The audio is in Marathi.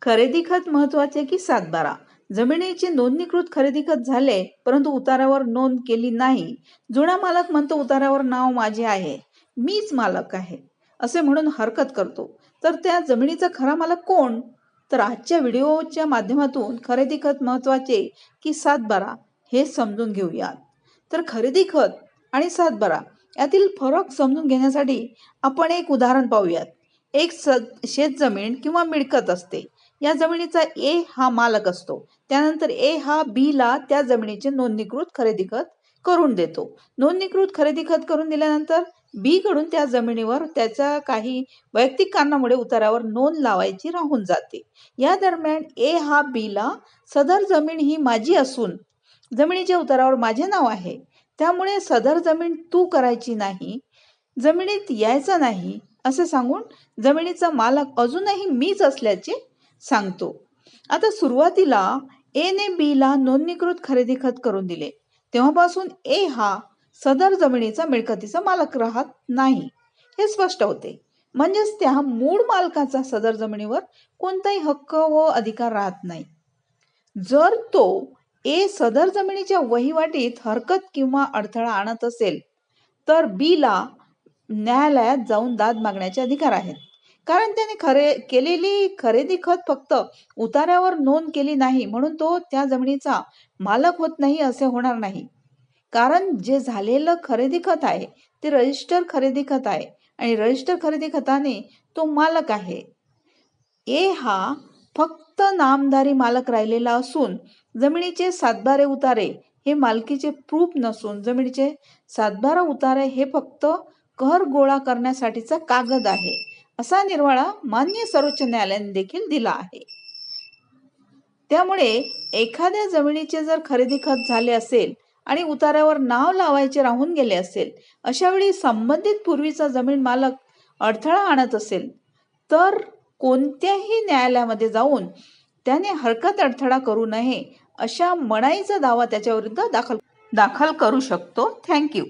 खरेदी खत महत्वाचे की सातबारा? जमिनीची नोंदणीकृत खरेदी खत झाले, परंतु उतारावर नोंद केली नाही. जुना मालक म्हणतो उतारावर नाव माझे आहे, मीच मालक आहे असे म्हणून हरकत करतो. तर त्या जमिनीचा खरा मालक कोण? तर आजच्या व्हिडिओच्या माध्यमातून खरेदी खत महत्वाचे की सातबारा हे समजून घेऊयात. तर खरेदी खत आणि सातबारा यातील फरक समजून घेण्यासाठी आपण एक उदाहरण पाहूयात. एक शेतजमीन किंवा मिळकत असते. या जमिनीचा ए हा मालक असतो. त्यानंतर ए हा बी ला त्या जमिनीचे नोंदणीकृत खरेदी खत करून देतो. नोंदणीकृत खरेदी खत करून दिल्यानंतर बी कडून त्या जमिनीवर त्याच्या काही वैयक्तिक कारणामुळे उतारावर नोंद लावायची राहून जाते. या दरम्यान ए हा बी ला सदर जमीन ही माझी असून जमिनीच्या उतारावर माझे नाव आहे, त्यामुळे सदर जमीन तू करायची नाही, जमिनीत यायचा नाही असे सांगून जमिनीचा मालक अजूनही मीच असल्याचे सांगतो. आता सुरुवातीला ए ने बी ला नोंदणीकृत खरेदी खत करून दिले, तेव्हापासून ए हा सदर जमिनीचा मिळकतीचा मालक राहत नाही हे स्पष्ट होते. म्हणजेच त्या मूळ मालकाचा सदर जमिनीवर कोणताही हक्क व अधिकार राहत नाही. जर तो ए सदर जमिनीच्या वहिवाटीत हरकत किंवा अडथळा आणत असेल तर बी ला न्यायालयात जाऊन दाद मागण्याचे अधिकार आहेत. कारण त्याने केलेली खरेदी खत फक्त उतार्यावर नोंद केली नाही म्हणून तो त्या जमिनीचा मालक होत नाही असे होणार नाही. कारण जे झालेलं खरेदी खत आहे ते रजिस्टर खरेदी खत आहे आणि रजिस्टर खरेदी खताने तो मालक आहे. ए हा फक्त नामधारी मालक राहिलेला असून जमिनीचे सातबारे उतारे हे मालकीचे प्रूफ नसून जमिनीचे सातबारा उतारे हे फक्त कर गोळा करण्यासाठीचा कागद आहे असा निर्वाळा मान्य सर्वोच्च न्यायालयाने देखील दिला आहे. त्यामुळे एखाद्या जमिनीचे जर खरेदी खत झाले असेल आणि उतार्यावर नाव लावायचे राहून गेले असेल, अशा वेळी संबंधित पूर्वीचा जमीन मालक अडथळा आणत असेल तर कोणत्याही न्यायालयामध्ये जाऊन त्याने हरकत अडथळा करू नये अशा मनाईचा दावा त्याच्या विरुद्ध दाखल करू शकतो. थँक्यू.